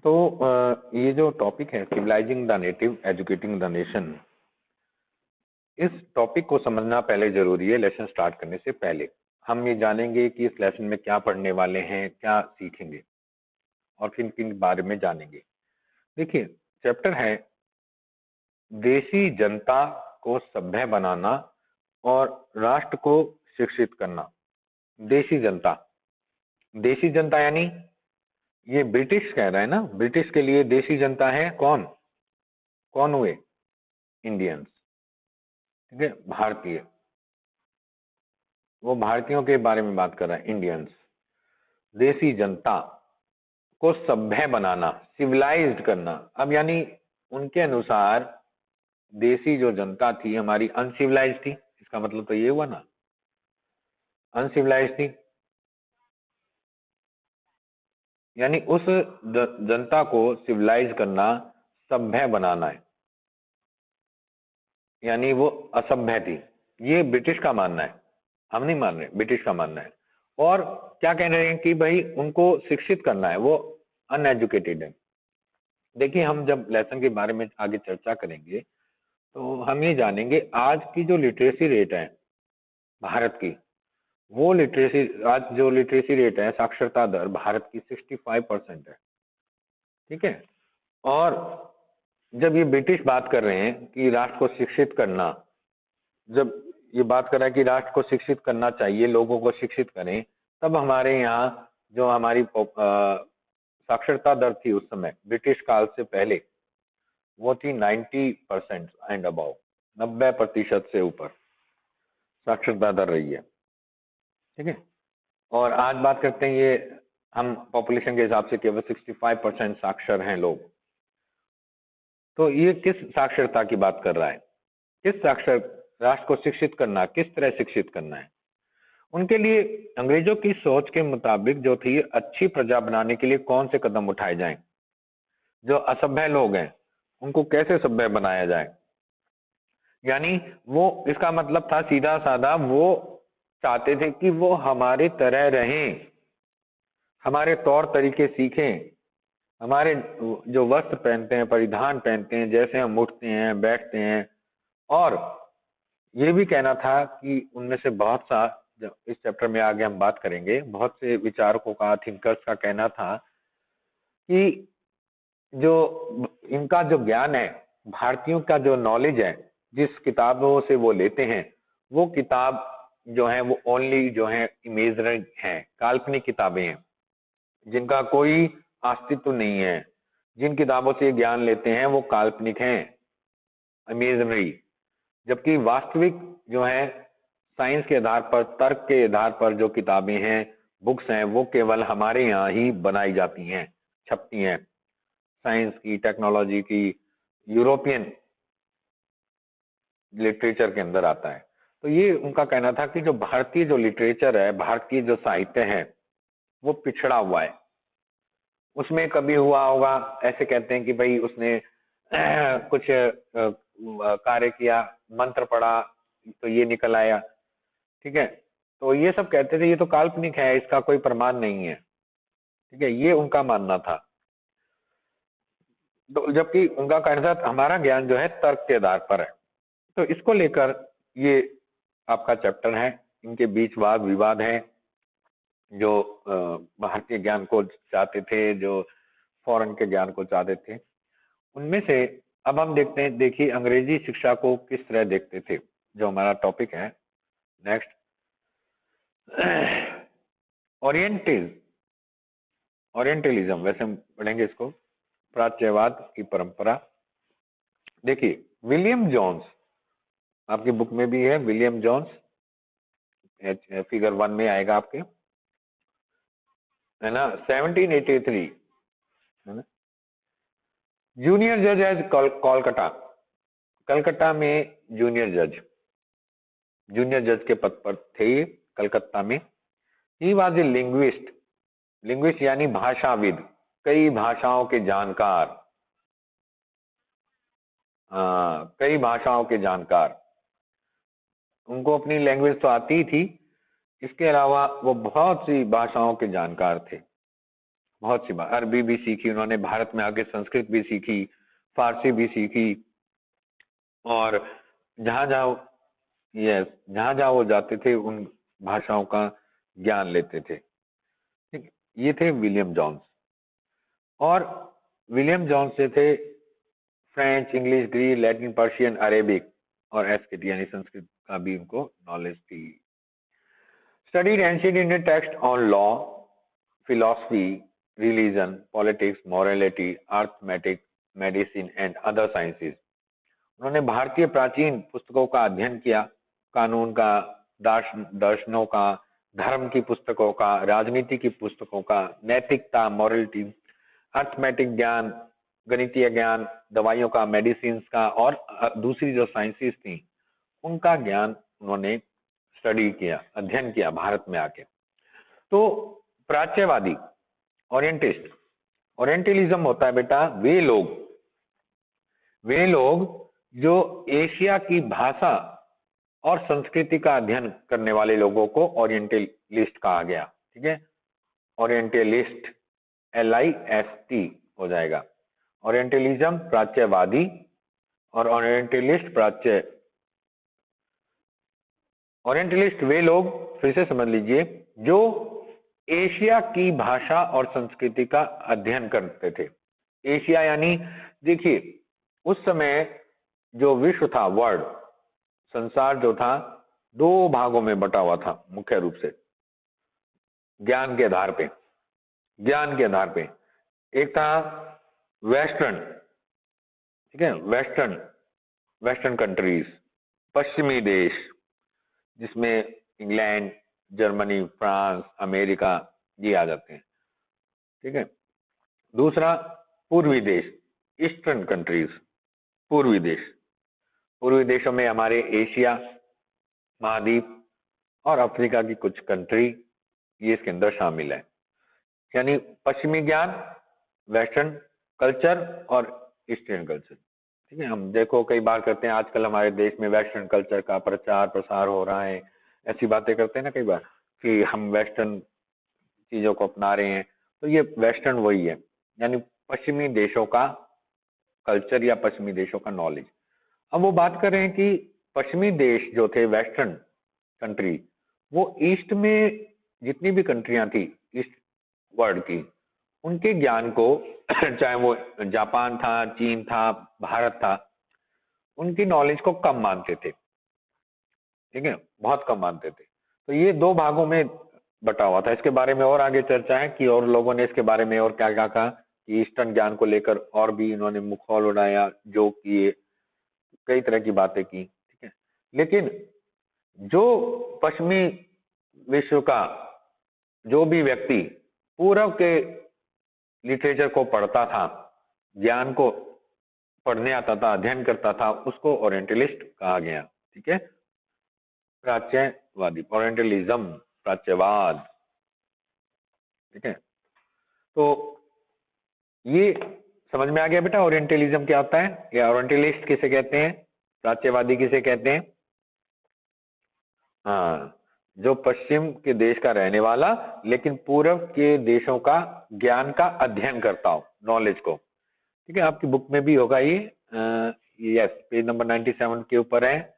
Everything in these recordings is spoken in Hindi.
तो ये जो टॉपिक है civilising the native educating the nation, इस टॉपिक को समझना पहले जरूरी है। लेसन स्टार्ट करने से पहले हम ये जानेंगे कि इस लेसन में क्या पढ़ने वाले हैं, क्या सीखेंगे और किन किन बारे में जानेंगे। देखिए, चैप्टर है देशी जनता को सभ्य बनाना और राष्ट्र को शिक्षित करना। देशी जनता यानी ये ब्रिटिश कह रहा है ना, ब्रिटिश के लिए देशी जनता है कौन कौन हुए? इंडियंस, ठीक है, भारतीय। वो भारतीयों के बारे में बात कर रहा है, इंडियंस। देशी जनता को सभ्य बनाना, सिविलाइज्ड करना। अब यानी उनके अनुसार देशी जो जनता थी हमारी अनसिविलाइज थी, इसका मतलब तो ये हुआ ना, अनसिविलाइज थी। यानी उस जनता को सिविलाइज करना, सभ्य बनाना है, यानी वो असभ्य थी। ये ब्रिटिश का मानना है, हम नहीं मान रहे, ब्रिटिश का मानना है। और क्या कह रहे हैं कि भाई उनको शिक्षित करना है, वो अनएजुकेटेड है। देखिए, हम जब लेसन के बारे में आगे चर्चा करेंगे तो हम ये जानेंगे आज की जो लिटरेसी रेट है भारत की, वो आज जो लिटरेसी रेट है, साक्षरता दर भारत की 65% है, ठीक है। और जब ये ब्रिटिश बात कर रहे हैं कि राष्ट्र को शिक्षित करना, जब ये बात कर रहा है कि राष्ट्र को शिक्षित करना चाहिए, लोगों को शिक्षित करें, तब हमारे यहाँ जो हमारी साक्षरता दर थी उस समय ब्रिटिश काल से पहले, वो थी 90% एंड अबाउ, 90% से ऊपर साक्षरता दर रही है, ठीक है। और आज बात करते हैं, ये हम पॉपुलेशन के हिसाब से केवल 65% साक्षर हैं लोग। तो ये किस साक्षरता की बात कर रहा है? किस साक्षर राष्ट्र को शिक्षित करना, किस तरह शिक्षित करना है? उनके लिए अंग्रेजों की सोच के मुताबिक जो थी, अच्छी प्रजा बनाने के लिए कौन से कदम उठाए जाएं? जो असभ्य लोग हैं उनको कैसे सभ्य बनाया जाए? यानी वो, इसका मतलब था सीधा साधा, वो चाहते थे कि वो हमारे तरह रहें, हमारे तौर तरीके सीखें, हमारे जो वस्त्र पहनते हैं, परिधान पहनते हैं, जैसे हम उठते हैं, बैठते हैं। और ये भी कहना था कि उनमें से बहुत सा, जब इस चैप्टर में आगे हम बात करेंगे, बहुत से विचारकों का, थिंकर्स का कहना था कि जो इनका जो ज्ञान है, भारतीयों का जो नॉलेज है, जिस किताबों से वो लेते हैं, वो किताब जो है वो ओनली जो है इमेजनरी है, काल्पनिक किताबें हैं, जिनका कोई अस्तित्व नहीं है। जिन किताबों से ज्ञान लेते हैं वो काल्पनिक हैं, इमेजनरी। जबकि वास्तविक जो है साइंस के आधार पर, तर्क के आधार पर जो किताबें हैं, बुक्स हैं, वो केवल हमारे यहाँ ही बनाई जाती हैं, छपती हैं। साइंस की, टेक्नोलॉजी की, यूरोपियन लिटरेचर के अंदर आता है। तो ये उनका कहना था कि जो भारतीय जो लिटरेचर है, भारतीय जो साहित्य है, वो पिछड़ा हुआ है। उसमें कभी हुआ होगा, ऐसे कहते हैं कि भाई उसने कुछ कार्य किया, मंत्र पढ़ा तो ये निकल आया, ठीक है। तो ये सब कहते थे ये तो काल्पनिक है, इसका कोई प्रमाण नहीं है, ठीक है, ये उनका मानना था। तो जबकि उनका कहना था हमारा ज्ञान जो है तर्क के आधार पर है। तो इसको लेकर ये आपका चैप्टर है। इनके बीच वाद विवाद है, जो भारतीय ज्ञान को चाहते थे, जो फॉरेन के ज्ञान को चाहते थे, उनमें से अब हम देखते हैं। देखिए, अंग्रेजी शिक्षा को किस तरह देखते थे, जो हमारा टॉपिक है नेक्स्ट, ओरिएंटलिज्म, वैसे हम पढ़ेंगे इसको, प्राच्यवाद की परंपरा। देखिए, विलियम जोन्स, आपकी बुक में भी है विलियम जोन्स, फिगर 1 में आएगा आपके, है ना, 1783, है ना। जूनियर जज एज कोलकाता, कलकत्ता में जूनियर जज के पद पर थे कलकत्ता में। ही वॉज ए लिंग्विस्ट यानी भाषाविद, कई भाषाओं के जानकार, कई भाषाओं के जानकार। उनको अपनी लैंग्वेज तो आती ही थी, इसके अलावा वो बहुत सी भाषाओं के जानकार थे। बहुत सी बात, अरबी भी सीखी उन्होंने, भारत में आके संस्कृत भी सीखी, फारसी भी सीखी, और जहां जहां यस जहां जहां वो जाते थे उन भाषाओं का ज्ञान लेते थे। ठीक, ये थे विलियम जोन्स। और विलियम जोन्स से थे French, English, Greek, Latin, Persian, Arabic और एस्केट यानी संस्कृत का भी उनको नॉलेज थी। Studied ancient Indian text on law, philosophy, religion, politics, morality, arithmetic, medicine and other sciences। उन्होंने भारतीय प्राचीन पुस्तकों का अध्ययन किया, कानून का, दर्शनों का, धर्म की पुस्तकों का, राजनीति की पुस्तकों का, नैतिकता, मॉरलिटी, अर्थमेटिक ज्ञान, गणितीय ज्ञान, दवाइयों का, मेडिसिन का, और दूसरी जो साइंसेस थी उनका ज्ञान उन्होंने स्टडी किया, अध्ययन किया भारत में आके। तो प्राच्यवादी, ओरिएंटिस्ट, ओरिएंटलिज्म होता है बेटा वे लोग जो एशिया की भाषा और संस्कृति का अध्ययन करने वाले लोगों को ओरिएंटलिस्ट कहा गया। ठीक है, ओरिएंटलिस्ट LIST हो जाएगा। ओरिएंटलिज्म प्राच्यवादी और ओरिएंटलिस्ट ओरिएंटलिस्ट वे लोग, फिर से समझ लीजिए, जो एशिया की भाषा और संस्कृति का अध्ययन करते थे। एशिया यानी देखिए उस समय जो विश्व था, वर्ल्ड, संसार जो था, दो भागों में बटा हुआ था मुख्य रूप से ज्ञान के आधार पे। एक था वेस्टर्न, ठीक है, वेस्टर्न कंट्रीज, पश्चिमी देश, जिसमें इंग्लैंड, जर्मनी, फ्रांस, अमेरिका ये आ जाते हैं। ठीक है, दूसरा पूर्वी देश, ईस्टर्न कंट्रीज, पूर्वी देशों में हमारे एशिया महाद्वीप और अफ्रीका की कुछ कंट्री ये इसके अंदर शामिल है। यानी पश्चिमी ज्ञान, वेस्टर्न कल्चर और ईस्टर्न कल्चर। ठीक है, हम देखो कई बार करते हैं आजकल हमारे देश में वेस्टर्न कल्चर का प्रचार प्रसार हो रहा है, ऐसी बातें करते हैं ना कई बार कि हम वेस्टर्न चीजों को अपना रहे हैं, तो ये वेस्टर्न वही है, यानी पश्चिमी देशों का कल्चर या पश्चिमी देशों का नॉलेज। अब वो बात कर रहे हैं कि पश्चिमी देश जो थे, वेस्टर्न कंट्री, वो ईस्ट में जितनी भी कंट्रियां थी ईस्ट वर्ल्ड की, उनके ज्ञान को चाहे वो जापान था, चीन था, भारत था, उनकी नॉलेज को कम मानते थे। ठीक है, बहुत कम मानते थे। तो ये दो भागों में बटा हुआ था। इसके बारे में और आगे चर्चा है कि और लोगों ने इसके बारे में और क्या क्या कहा कि ईस्टर्न ज्ञान को लेकर और भी इन्होंने मुखौल उड़ाया, जो किए, कई तरह की बातें की। ठीक है, लेकिन जो पश्चिमी विश्व का जो भी व्यक्ति पूर्व के लिटरेचर को पढ़ता था, ज्ञान को पढ़ने आता था, अध्ययन करता था, उसको ओरिएंटलिस्ट कहा गया। ठीक है, प्राच्यवादी, ओरिएंटलिज्म, प्राच्यवाद। ठीक है, तो ये समझ में आ गया बेटा ओरिएंटलिज्म क्या होता है, या ओरिएंटलिस्ट किसे कहते हैं, प्राच्यवादी किसे कहते हैं। हाँ, जो पश्चिम के देश का रहने वाला लेकिन पूर्व के देशों का ज्ञान का अध्ययन करता हो, नॉलेज को। ठीक है, आपकी बुक में भी होगा ये, यस, पेज नंबर 97 के ऊपर है,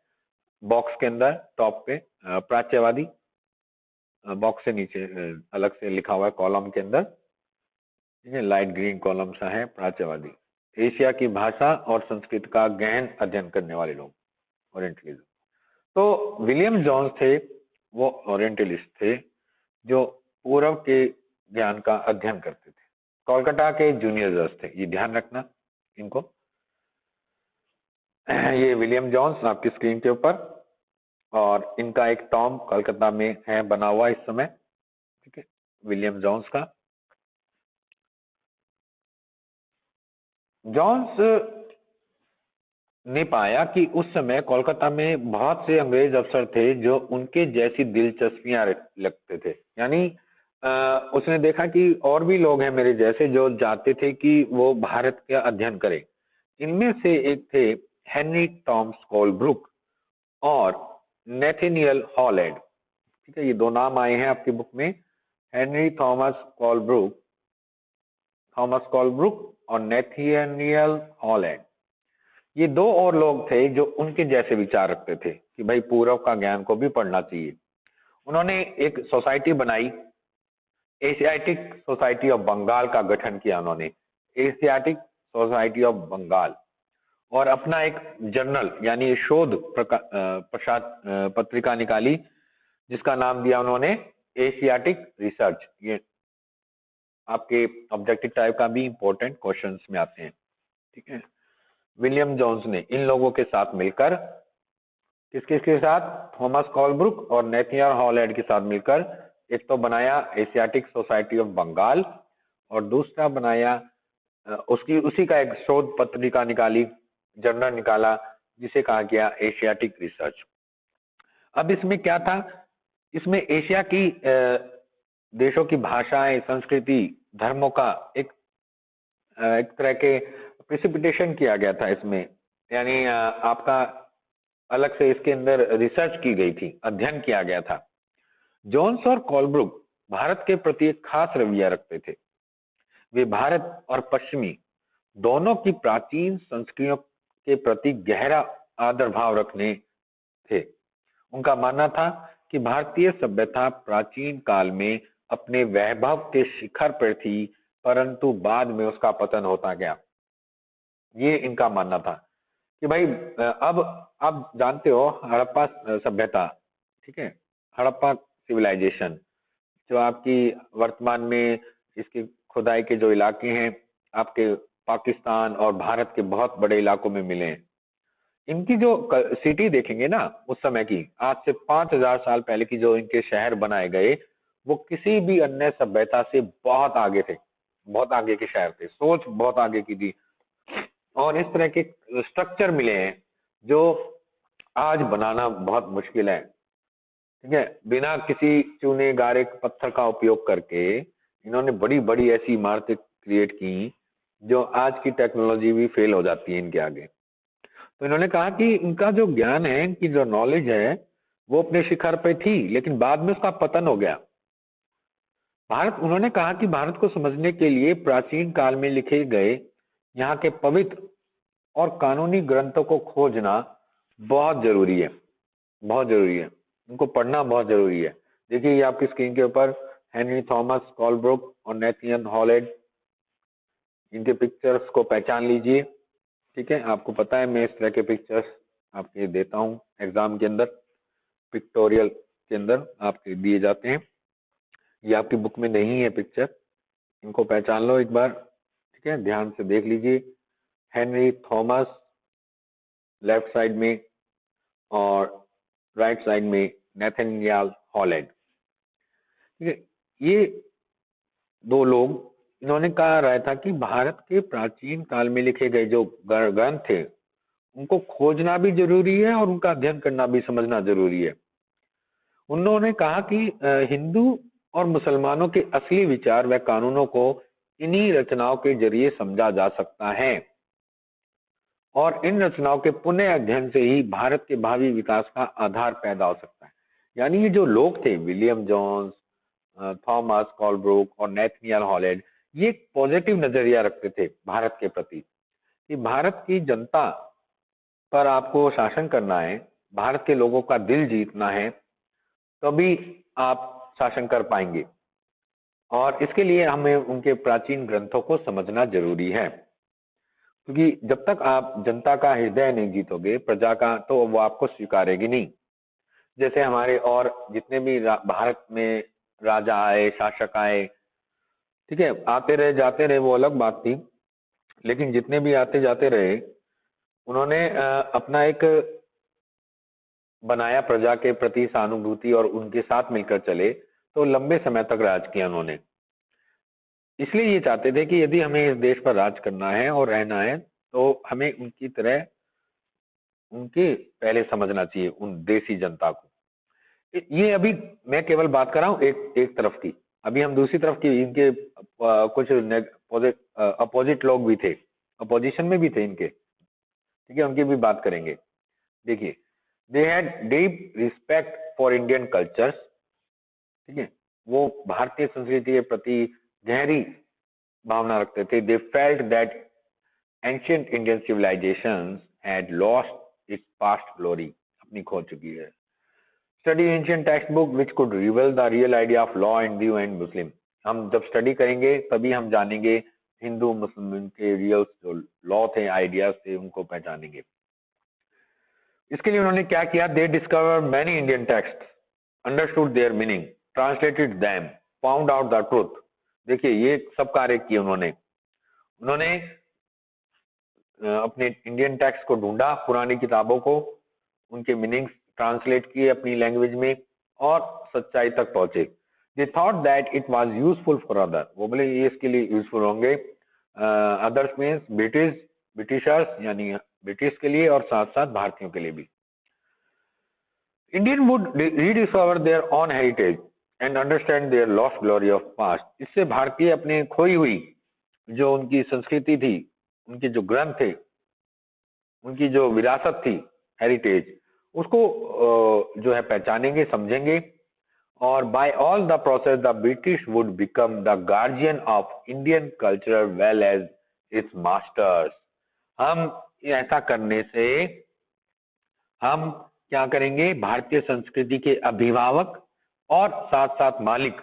बॉक्स के अंदर टॉप पे प्राच्यवादी, बॉक्स से नीचे अलग से लिखा हुआ है कॉलम के अंदर। ठीक है, लाइट ग्रीन कॉलम सा है, प्राच्यवादी, एशिया की भाषा और संस्कृति का गहन अध्ययन करने वाले लोग, ओरिएंटलिज्म। तो विलियम जोन्स थे, वो ओरिएंटलिस्ट थे जो पूर्व के ज्ञान का अध्ययन करते थे। कोलकाता के जूनियर्स थे, ये ध्यान रखना इनको। ये विलियम जोन्स आपकी स्क्रीन के ऊपर, और इनका एक टॉम कोलकाता में है बना हुआ इस समय। ठीक है, विलियम जोन्स का। जोन्स ने पाया कि उस समय कोलकाता में बहुत से अंग्रेज अफसर थे जो उनके जैसी दिलचस्पियां लगते थे। यानी उसने देखा कि और भी लोग हैं मेरे जैसे जो चाहते थे कि वो भारत का अध्ययन करें। इनमें से एक थे हेनरी टॉमस कोलब्रुक और नेथेनियल हॉलैंड। ठीक है, ये दो नाम आए हैं आपकी बुक में, Henry Thomas Colebrook Thomas Colebrook और नेथनियल हॉलैंड। ये दो और लोग थे जो उनके जैसे विचार रखते थे कि भाई पूर्व का ज्ञान को भी पढ़ना चाहिए। उन्होंने एक सोसाइटी बनाई, एशियाटिक सोसाइटी ऑफ बंगाल का गठन किया उन्होंने, एशियाटिक सोसाइटी ऑफ बंगाल, और अपना एक जर्नल यानी शोध पत्रिका निकाली जिसका नाम दिया उन्होंने एशियाटिक रिसर्च। ये आपके ऑब्जेक्टिव टाइप का भी इंपॉर्टेंट क्वेश्चंस में आते हैं, ठीक है। विलियम जोन्स ने इन लोगों के साथ मिलकर, किसके साथ, थॉमस कोलब्रुक और नेथनियल हॉलैंड के साथ मिलकर एक तो बनाया एशियाटिक सोसाइटी ऑफ बंगाल और दूसरा बनाया उसी का एक शोध पत्रिका निकाली, जर्नल निकाला जिसे कहा गया एशियाटिक रिसर्च। अब इसमें क्या था, इसमें एशिया की देशों की भाषाएं, संस्कृति, धर्मों का एक तरह के प्रिसिपिटेशन किया गया था इसमें, यानी आपका अलग से इसके अंदर रिसर्च की गई थी, अध्ययन किया गया था। जोन्स और कोलब्रुक भारत के प्रति एक खास रवैया रखते थे। वे भारत और पश्चिमी दोनों की प्राचीन संस्कृतियों के प्रति गहरा आदर भाव रखने थे। उनका मानना था कि भारतीय सभ्यता प्राचीन काल में अपने वैभव के शिखर पर थी, परंतु बाद में उसका पतन होता गया। ये इनका मानना था कि भाई अब आप जानते हो हड़प्पा सभ्यता, ठीक है, हड़प्पा सिविलाइजेशन जो आपकी वर्तमान में इसकी खुदाई के जो इलाके हैं आपके पाकिस्तान और भारत के बहुत बड़े इलाकों में मिले हैं। इनकी जो सिटी देखेंगे ना उस समय की, आज से 5000 साल पहले की जो इनके शहर बनाए गए, वो किसी भी अन्य सभ्यता से बहुत आगे थे, बहुत आगे के शहर थे, सोच बहुत आगे की थी। और इस तरह के स्ट्रक्चर मिले हैं जो आज बनाना बहुत मुश्किल है, ठीक है। बिना किसी चूने गारे पत्थर का उपयोग करके इन्होंने बड़ी बड़ी ऐसी इमारतें क्रिएट की जो आज की टेक्नोलॉजी भी फेल हो जाती है इनके आगे। तो इन्होंने कहा कि इनका जो ज्ञान है, इनकी जो नॉलेज है, वो अपने शिखर पे थी, लेकिन बाद में उसका पतन हो गया। उन्होंने कहा कि भारत को समझने के लिए प्राचीन काल में लिखे गए यहाँ के पवित्र और कानूनी ग्रंथों को खोजना बहुत जरूरी है, बहुत जरूरी है, उनको पढ़ना बहुत जरूरी है। देखिए ये आपकी स्क्रीन के ऊपर हेनरी थॉमस कोलब्रुक और नेथनियल हॉलैंड, इनके पिक्चर्स को पहचान लीजिए, ठीक है। आपको पता है मैं इस तरह के पिक्चर्स आपके देता हूँ एग्जाम के अंदर, पिक्टोरियल के अंदर आपके दिए जाते हैं। ये आपकी बुक में नहीं है पिक्चर, इनको पहचान लो एक बार, ठीक है, ध्यान से देख लीजिए। हेनरी थॉमस लेफ्ट साइड में और राइट साइड में नेथनियल हॉलैंड, ठीक है। ये दो लोग, इन्होंने कहा रहा था कि भारत के प्राचीन काल में लिखे गए जो ग्रंथ थे उनको खोजना भी जरूरी है और उनका अध्ययन करना भी, समझना जरूरी है। उन्होंने कहा कि हिंदू और मुसलमानों के असली विचार व कानूनों को इन्हीं रचनाओं के जरिए समझा जा सकता है और इन रचनाओं के पुनः अध्ययन से ही भारत के भावी विकास का आधार पैदा हो सकता है। यानी ये जो लोग थे, विलियम जोन्स, थॉमस कोलब्रुक और नेथनियल हॉलैंड, ये एक पॉजिटिव नजरिया रखते थे भारत के प्रति कि भारत की जनता पर आपको शासन करना है, भारत के लोगों का दिल जीतना है, तभी आप शासन कर पाएंगे। और इसके लिए हमें उनके प्राचीन ग्रंथों को समझना जरूरी है, क्योंकि जब तक आप जनता का हृदय नहीं जीतोगे, प्रजा का, तो वो आपको स्वीकारेगी नहीं। जैसे हमारे और जितने भी भारत में राजा आए, शासक आए, ठीक है, आते रहे जाते रहे, वो अलग बात थी, लेकिन जितने भी आते जाते रहे उन्होंने अपना एक बनाया प्रजा के प्रति सहानुभूति और उनके साथ मिलकर चले, तो लंबे समय तक राज किया उन्होंने। इसलिए ये चाहते थे कि यदि हमें इस देश पर राज करना है और रहना है तो हमें उनकी तरह उनके पहले समझना चाहिए उन देसी जनता को। ये अभी मैं केवल बात कर रहा हूँ एक तरफ की, अभी हम दूसरी तरफ की, इनके कुछ अपोजिट लोग भी थे, अपोजिशन में भी थे इनके, ठीक है, उनकी भी बात करेंगे। देखिए, they had deep respect for Indian cultures, ठीक है, वो भारतीय संस्कृति के प्रति गहरी भावना रखते थे. They felt that ancient Indian civilizations had lost its past glory. अपनी खो चुकी है. Study ancient textbook which could reveal the real idea of law, Hindu and Muslim. हम जब स्टडी करेंगे तभी हम जानेंगे हिंदू मुस्लिम के रियल जो लॉ थे, आइडियाज थे, उनको पहचानेंगे. इसके लिए उन्होंने क्या किया? दे discover many Indian text, understood there meaning, translated them, found out the truth. देखिए ये सब कार्य किए उन्होंने. उन्होंने अपने इंडियन टेक्स्ट को ढूंढा, पुरानी किताबों को, उनके मीनिंग्स ट्रांसलेट किए अपनी लैंग्वेज में और सच्चाई तक पहुंचे. They thought that it was useful for other. वो बोले ये इसके लिए यूजफुल होंगे. अदर्स मीन्स ब्रिटिशर्स, यानी ब्रिटिश के लिए और साथ साथ भारतीयों के लिए भी. Indian would rediscover their on heritage and understand their lost glory of past. इससे भारतीय अपने खोई हुई जो उनकी संस्कृति थी, उनके जो ग्रंथ थे, उनकी जो विरासत थी, हेरिटेज, उसको जो है पहचानेंगे, समझेंगे. और by all the process the British would become the guardian of Indian culture well as its masters. हम ऐसा करने से हम क्या करेंगे? भारतीय संस्कृति के अभिभावक और साथ साथ मालिक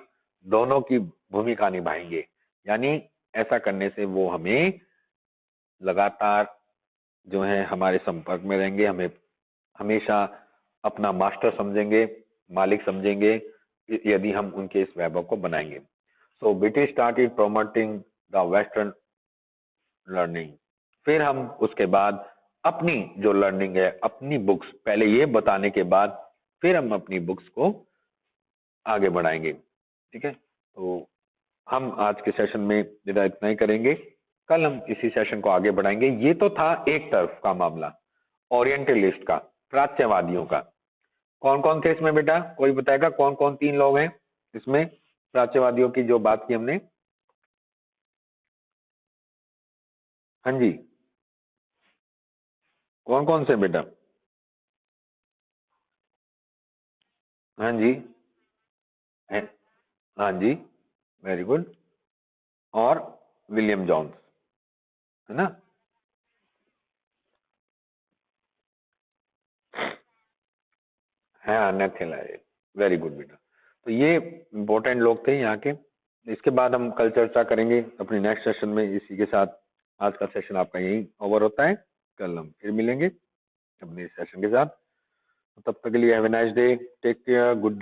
दोनों की भूमिका निभाएंगे. यानी ऐसा करने से वो हमें लगातार जो है हमारे संपर्क में रहेंगे, हमें हमेशा अपना मास्टर समझेंगे, मालिक समझेंगे, यदि हम उनके इस वैभव को बनाएंगे. So British started promoting the western learning. फिर हम उसके बाद अपनी जो लर्निंग है, अपनी बुक्स, पहले ये बताने के बाद फिर हम अपनी बुक्स को आगे बढ़ाएंगे. ठीक है, तो हम आज के सेशन में इतना ही करेंगे. कल हम इसी सेशन को आगे बढ़ाएंगे. ये तो था एक तरफ का मामला, ओरिएंटलिस्ट का, प्राच्यवादियों का. कौन कौन थे इसमें बेटा? कोई बताएगा कौन कौन 3 लोग हैं इसमें प्राच्यवादियों की जो बात की हमने? हाँ जी, कौन कौन से बेटा? हाँ जी, हाँ जी, वेरी गुड. और विलियम जॉन्स, है ना? हाँ, नेथन आर्यन, वेरी गुड बेटा. तो ये इम्पोर्टेंट लोग थे यहाँ के. इसके बाद हम कल चर्चा करेंगे अपने नेक्स्ट सेशन में. इसी के साथ आज का सेशन आपका यही ओवर होता है. कल हम फिर मिलेंगे अपने सेशन के साथ. तब तक के लिए have a nice day, take care, good day.